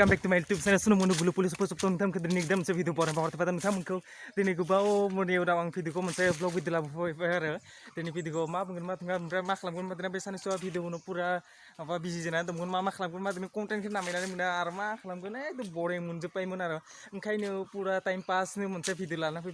welcome back to my YouTube channel. Sunuh munu gulu pulis pusup tonton kedeni gdam se video porang power tempatan nungkau dini gubau muni udah wang video ko saya vlog video lah boy dini video ko ma pengen tengah mak lamun ma dina besan so video nu pura apa busy jana temun ma mak lamun ma dini konten kena mainan mina arma lamun itu boring mun jepai mun aro engkaino pura time pass nu mun video lana fai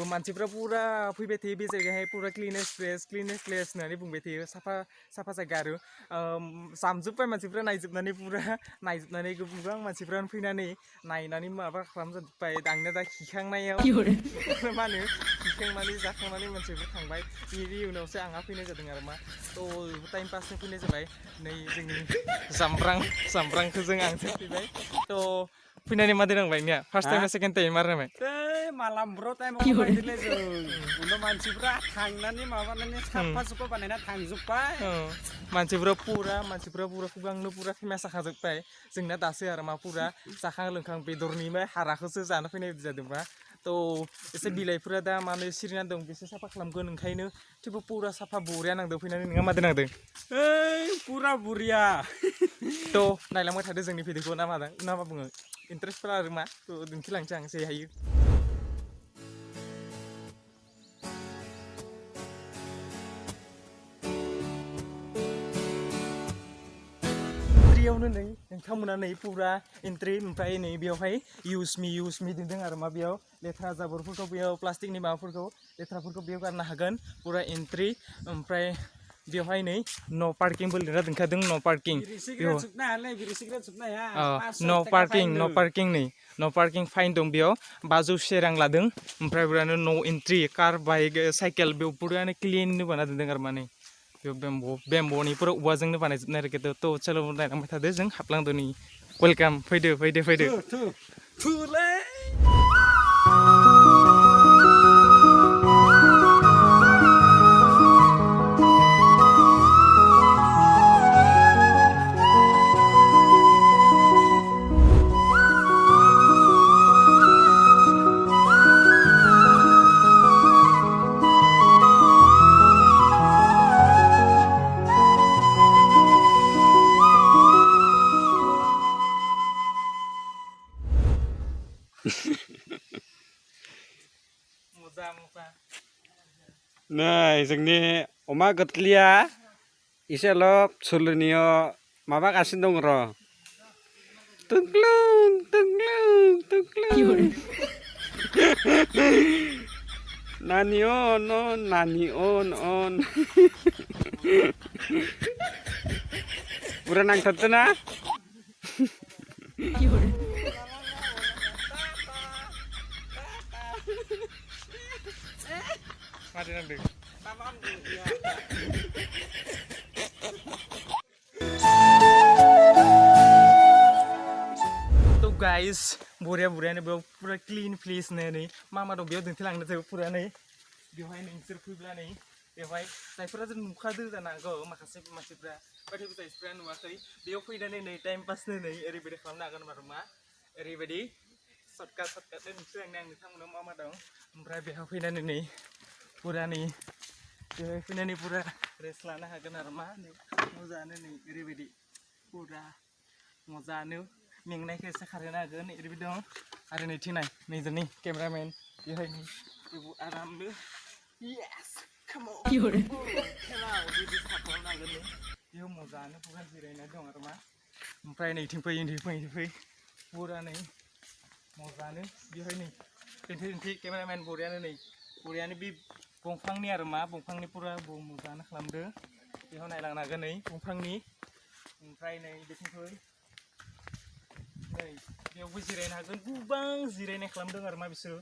mansifra pura fai beti be jaga pura cleanest place nani bung beti safa jaga samjupai mansifra naijubnani pura naijubnani गोबां मानसिफ्रानो फैनानै नायनानै माबा खालामजोब्बाय आंना दा खिखांनायाव मा होनो खिखांनानै जाखांनानै मानसिफोर थांबाय बेनि उनावसो आंहा फैनाय जादों आरो मा थ' टाइम पासनो फैनाय जाबाय नै जोंनि जामब्रांखौ जों आं फैबाय थ' फैनानै मा दोनबाय निया फार्स्ट टाइम सेकेन्ड टाइम मा रोंबाय मालामब्र टाइमाव फैदोंलै जों उनाव मानसिफ्रा थांनानै माबानानै साफा सुफा बानायना थांजोब्बाय मानसिफ्रा पुरा खुगांनो पुरा फेमास जाखाजोब्बाय जोंना दासो आरो मा पुरा जाखां लोंखां बेदरनि हाराखौसो जानो फैनाय जादोंबा थ' एसे बिलाइफोरा दा मानो सिरिना दं बेसे साफा खालामगोन ओंखायनो थेवबो पुरा साफा बरिया नांदों फैनानै नोंहा मा दोनांदों पुरा बुरिया थ' नायलांबाय थादो जोंनि भिडिअखौ ना मा बुङो इन्टारेस्टफोरा आरो मा थ' दिन्थिलांसै आं जे हायो यावनो नै नोंथांमोना नै पुरा एन्ट्रि ओमफ्राय नै बेयावहाय यूज मी दोनदों आरो मा बेयाव लेथ्रा जाबोरफोरखौ बेयाव प्लास्टिकनि माबाफोरखौ लेथ्राफोरखौ बेयाव गारनो हागोन पुरा एन्ट्रि ओमफ्राय बेवहाय नै नो पार्किंबो लिरना दोनखादों नो पार्किं नो पार्किं फाइन दं बेयाव 500 रां लादों ओमफ्राय बेयावनो नो एन्ट्रि कार बाइक साइकेल बेयाव पुरानो क्लिन बानायना दोनदों आरो माने बेम्ब'नि पुरा औवाजोंनो बानायजोबनाय आरो थ' चलो नायलांबाय थादो जों हाबलांदोनि वेलकाम फैदो नै जोंनि अमा गोरलैया एसेल' सोलोनियाव माबागासिनो दं र' टुंक्लुं नानि अन पुरा नांथारदों ना तो गाइस बरियानो बेयाव पुरा क्लीन प्लेस नै मा दं बेयाव दिन्थिलांनो जों पुरा नै बेवहाय नोंसोर फैब्ला नै बेवहाय जायफोरा जों नुखादों जानांगौ माखासे मानसिफ्रा बायदि जायफोरा नुवाखै बेयाव फैनानै नै टाइम पासनो नै ओरैबायदि खालामनो हागोन आरो मा ओरैबायदि सर्टकाट नुसोलांनो आं नोंथांमोनाव मा दं ओमफ्राय बेयाव फैनानै नै पुरा नै बेवहाय फैनानै पुरा रेस्ट लानो हागोन आरो मा मोजाङानो नै ओरैबायदि पुरा मोजाङानो मेंनायखौ एसे खारहोनो हागोन ओरैबायदि दं आरो नैथिं नाय नै जोंनि केमेरामेन बेवहाय नै आरामनो येस काम अन बिदि खालामनो हागोन नै बेयाव मोजाङानो पुरा जिरायना दं आरो मा ओमफ्राय नैथिं फै पुरा नै मोजाङानो बेवहाय नै दिन्थि केमेरामेन बरियानो बे दंफांनि आरो मा दंफांनि पुरा मोजाङानो खालामदो बेयाव नायलांनो हागोन नै दंफांनि ओमफ्राय नै बेथिं फै नै बेयावबो जिरायनो हागोन गोबां जिरायनाय खालामदों आरो मा बिसोरो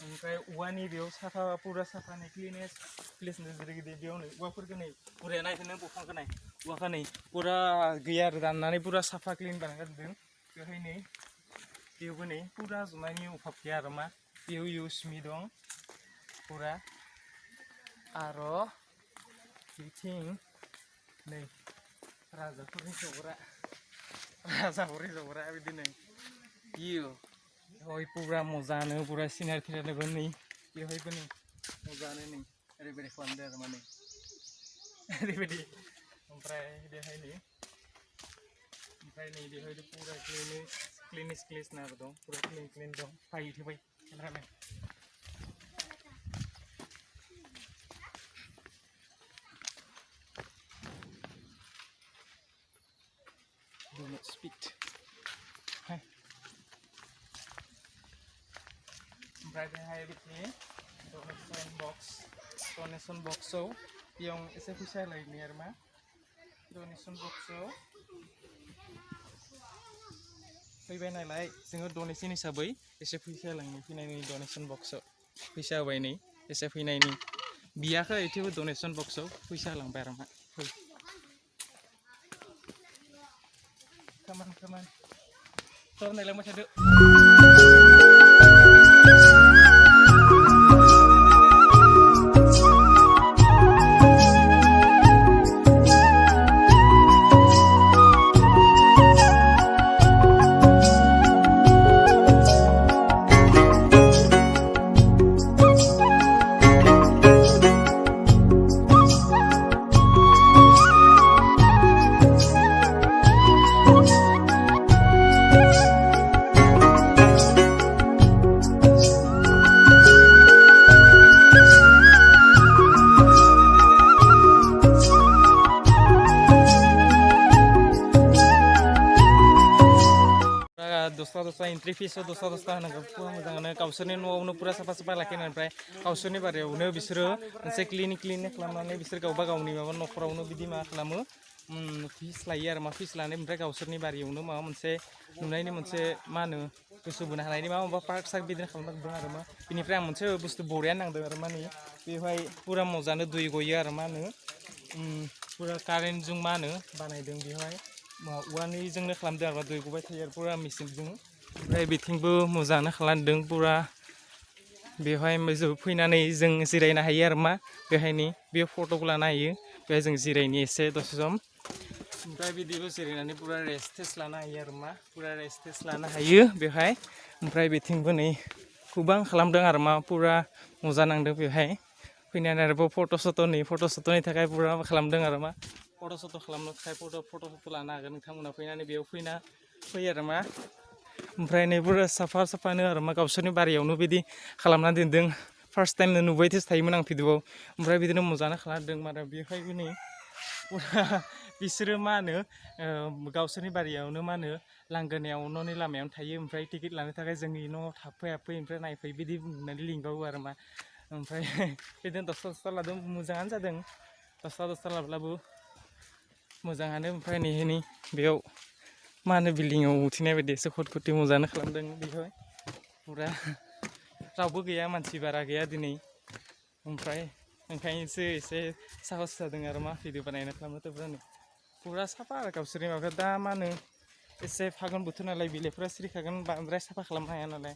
ओमफ्राय औवानि बेयाव साफा पुरा साफा नै क्लिनेस्ट जेरैबायदि बेयाव नै औवाफोरखौ नै पुरा नायखो नों दंफांखौ नाय औवाखौ नै पुरा गैया आरो दाननानै पुरा साफा क्लिन बानायना दोनदों बेवहाय नै बेयावबो नै पुरा जुनायनि अभाब गैया आरो मा बेयाव यूज मी दं पुरा आरो बिथिं नै राजाफोरनि जग्रा बिदिनो बेवहाय पुरा मोजाङानो पुरा सिनारि थिनारिबो नै बेवहायबो नै मोजाङानो नै ओरैबायदि खालामदों आरो माने ओरैबायदि ओमफ्राय बेहाय नै ओमफ्राय नै बेवहाय पुरा क्लिनेस नाबो दं पुरा क्लिन दं फाय थेबाय cameramen do not speak hai ओमफ्राय बेहाय बिदि donation boxआव yang एसे फैसा लायनि आरो मा donation boxआव फैबाय नालाय जोङो donation हिसाबै एसे फैसा लायनि फैनायनि donation boxआव फैसा होबाय नै एसे फैनायनि बियाखै थेवबो donation boxआव फैसा लांबाय आरो मा Come on. Turun lang masyado. दस्रा एन्ट्रि फिसआव दस्रा होनांगौ पुरा मोजाङानो गावसोरनि न'आवनो पुरा साफा लाखिनानै ओमफ्राय गावसोरनि बारियावनो बिसोरो मोनसे क्लिन खालामनानै बिसोर गावबा गावनि माबा न'खरावनो बिदि मा खालामो फिस लायो आरो मा फिस लानानै ओमफ्राय गावसोरनि बारियावनो माबा मोनसे नुनायनि मोनसे मा होनो गोसो बोनो हानायनि माबा पार्क सार्क बिदिनो खालामनांदों आरो मा बिनिफ्राय आं मोनसे बुस्थु बरिया नांदों आरो मा नै बेवहाय पुरा मोजानो दै गयो आरो मा होनो पुरा कारेन्टजों मा होनो बानायदों बेवहाय औवानिजोंनो खालामदों आरो दै गबाय थायो आरो पुरा मेचिनजों ओमफ्राय बिथिंबो मोजाङानो खालामदों पुरा बेवहाय फैनानै जों जिरायनो हायो आरो मा बेवहायनि बे फट'खौ लानो हायो बेवहाय जों जिरायनि एसे दसे सम ओमफ्राय बिदिबो जिरायनानै पुरा रेस्ट लानो हायो आरो मा पुरा रेस्ट लानो हायो बेवहाय ओमफ्राय बिथिंबो नै गोबां खालामदों आरो मा पुरा मोजां नांदों बेवहाय फैनानै आरोबाव फट'सट'नि थाखाय पुरा खालामदों आरो मा फट'सट' खालामनो थाखाय फट'सट' लानो हागोन नोंथांमोना फैनानै बेयाव फैयो आरो मा ओमफ्राय नै पुरा साफानो आरो मा गावसोरनि बारियावनो बिदि खालामना दोनदों फार्स्ट टाइम नुबाय थायोमोन आं भिडिअ'आव ओमफ्राय बिदिनो मोजाङानो खालामदों आरो बेवहायबो नै पुरा बिसोरो मा होनो गावसोरनि बारियावनो मा होनो लांगोनायाव न'नि लामायावनो थायो ओमफ्राय टिकेट लानो थाखाय जोंनि न'आव हाबफै ओमफ्राय नायफै बिदि बुंनानै लिंबावो आरो मा ओमफ्राय बिदिनो दस्रा लादों मोजाङानो जादों दस्रा लाब्लाबो मोजाङानो ओमफ्राय नै बेयाव मा होनो बिल्डिंआव उथिनाय बायदि एसे खटखटि मोजाङानो खालामदों बेवहाय पुरा रावबो गैया मानसि बारा गैया दिनै ओमफ्राय ओंखायनोसो एसे साहस जादों आरो मा भिडिअ बानायनो खालामनो पुरा साफा आरो गावसोरनि माबाया दा मा होनो एसे फागुन बोथोर नालाय बिलाइफोरा सिरिखागोन बांद्राय साफा खालामनो हाया नालाय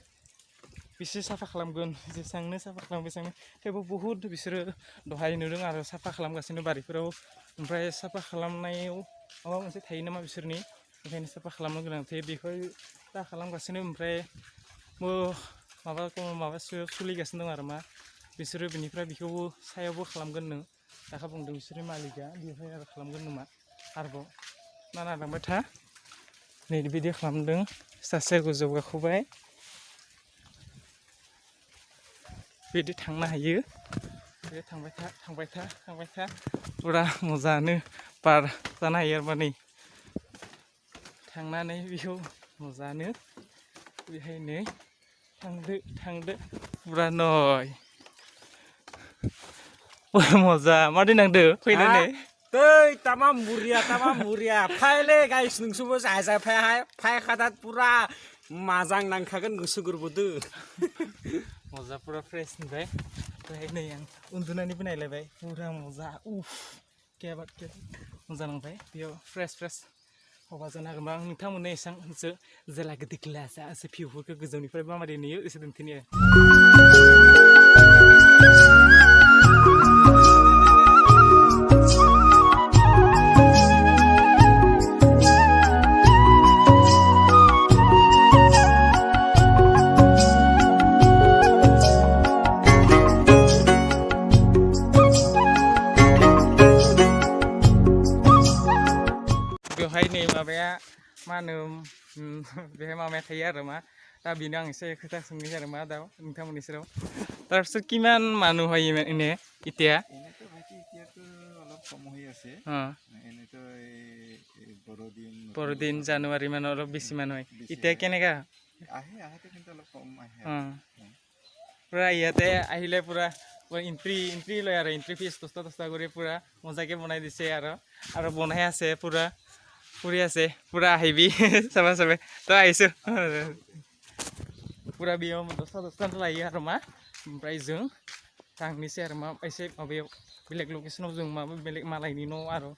बिसोर साफा खालामगोन जेसेबांनो साफा खालामो एसेबांनो थेवबो बुहुद बिसोरो दहाय नुदों आरो साफा खालामगासिनो बारिफोराव ओमफ्राय साफा खालामनायाव माबा मोनसे थायो नामा बिसोरनि ओंखायनो साफा खालामनो गोनांथि बेखौ दा खालामगासिनो ओमफ्राय माबा सोलिगासिनो दं आरो मा बिसोरो बेनिफ्राय बेखौबो सायावबो खालामगोन नो दाखा बुंदों बिसोरनि मालिकआ बेवहाय आरो खालामगोन नामा आरोबाव नालांबाय था नै बिदि खालामदों सासे गोजौ गाखोबाय बिदि थांनो हायो बे थांबाय था पुरा मोजाङानो बार जानो हायो आरो नै थांनानै बेखौ मोजाङानो बेहाय नै थांदो पुरा नय मजा मादै नांदो फैनानै दै तामा मुरिया फायले गाइस नोंसोरबो जाय फायखादा पुरा मोजां नांखागोन गोसो गोरबोदो मजा पुरा फ्रेश नुबाय ओमफ्राय नै आं उन्दुनानैबो नायलायबाय पुरा मजा केबाद मोजां नांबाय बेयाव फ्रेश हबा जानो हागोन आं नोंथांमोननो एसेबांसो जेला गिदिर ग्लासा एसे भिउफोरखौ गोजौनिफ्राय माबायदि नुयो एसे दिन्थिनो मा होनो बेहाय मामाया थायो आरो मा दा बेनो आं एसे खोथा सोंनोसै आरो मा दा नोंथांमोननि सेराव তাৰপিছত কিমান মানুহ হয় এনে এতিয়া এনেতো ভাইটি এতিয়াতো অলপ কম হৈ আছে এনেতো বৰদিন জানুৱাৰী মানত অলপ বেছি মানুহ হয় এতিয়া কেনেকা আহেতো কিন্তু অলপ কম আহে পুৰা ইয়াতে আহিলে পুৰা এন্ট্ৰি লয় আৰু এন্ট্ৰি ফিজ 10 কৰি পুৰা মজাকে বনাই দিছে আৰু বনাই আছে পুৰা ফুৰি আছে পুৰা আহিবি চাবা তই আহিছো পুৰা बेयाव 10 लायो आरो मा ओमफ्राय जों थांनोसै आरो मा एसे माबायाव बेलेग लकेसनाव जों माबा बेलेग मालायनि न' आरो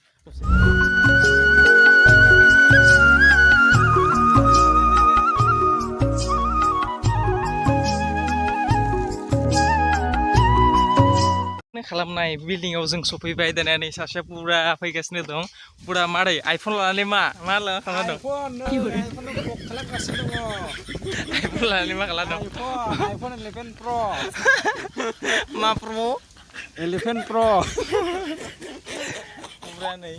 खालामनाय बिल्डिंआव जों सफैबाय दाना नै सासेया पुरा फैगासिनो दं पुरा मारै आइफन लानानै मा खालामदों आइफन खालामगासिनो दङ आइफन लानानै मा खालामदों आइफन 11 Pro मा प्र 11 Pro पुरा नै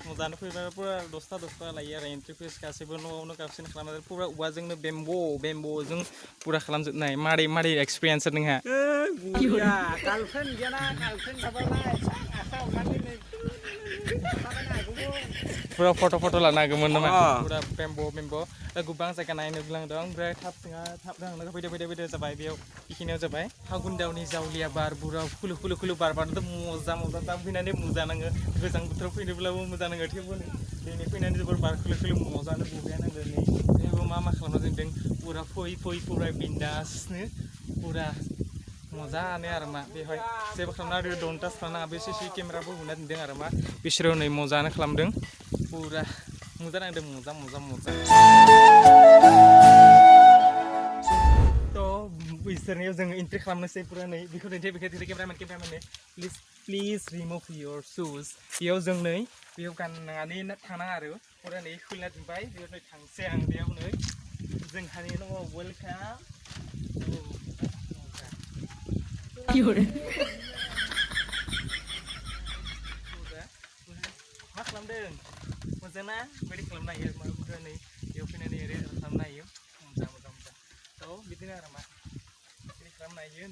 मोजानो फैबाय पुरा 10 लायो आरो एन्ट्रि फिस गासैबो न'आवनो गावसोरनो खालामनानै पुरा औवाजोंनो बेम्ब'जों पुरा खालामजोबनाय मारै एक्सपिरियेन्स नोंहा गार्लफ्रेन्ड गैयाना गार्लफ्रेन्ड थाबालाय आखाइ हमनानै पुरा फट' लानो हागौमोन नामा पुरा बेम्ब' दा गोबां जायगा नायनो गोलांदों ओमफ्राय थाब थांनो फैदो जाबाय बेयाव बेखिनियाव जाबाय फागुन दावनि जावलिया बार बुरा खुलु बार बारनोथ' मजा दा फैनानै मोजां नाङो गोजां बोथोराव फैनोब्लाबो मोजां नाङो थेवबो दिनै फैनानै जोबोर बार खुलु मजानो बरिया नांदों नै बेबो मा खालामना दोनदों पुरा फै पुरा बिन्दासनो पुरा मोजानो आरो मा बेवहाय जेबो खालामना दन्टास खालामनाङा बे सिसि केमेराबो होना दोनदों आरो मा बिसोरो नै मोजानो खालामदों पुरा मोजां नांदों मोजा थ' बिसोरनियाव जों एन्ट्रि खालामनोसै पुरा नै बेखौ cameramen please remove your shoes बेयाव जों नै बेयाव गाननानै थानाङा आरो पुरा नै खुलिना दोनबाय बेयाव नै थांसै आं बेयाव नै जोंहानि न'आव वेलकाम मा खालामदों मोजां ना बेबायदि खालामनो हायो माबाफोर नै बेयाव फैनानै ओरै खालामनो हायो मोजां थ' बिदिनो आरो मा बिदि खालामनो हायो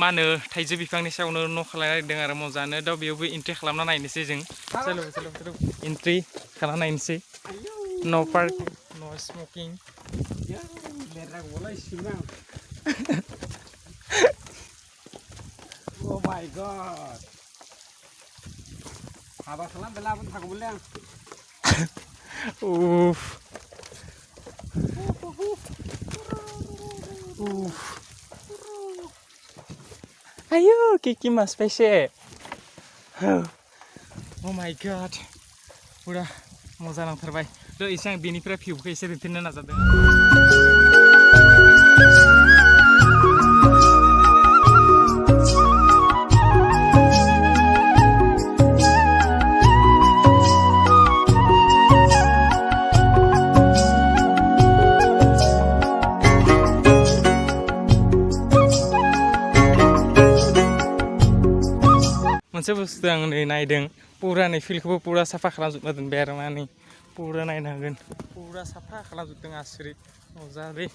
मा होनो थाइजौ बिफांनि सायावनो न' खालामनायदों आरो मोजानो दा बेयावबो एन्ट्रि खालामना नायनोसै जों एन्ट्रि खालामना नायनोसै नो पार्किं नो स्मकिं Oh my god. Habang salam belabon थागौमोनलै आं Ayo Kiki mas spesial. Oh my god. Udah moza नांथारबाय थ' एसे आं बेनिफ्राय भिउखौ एसे दिन्थिनो नाजादों मोनसे बुस्थु आं नै नायदों पुरा नै फिल्डखौबो पुरा साफा खालामजोबना दोनबाय आरो मा नै पुरा नायनो हागोन पुरा साफा खालामजोबदों आसरित मजा रे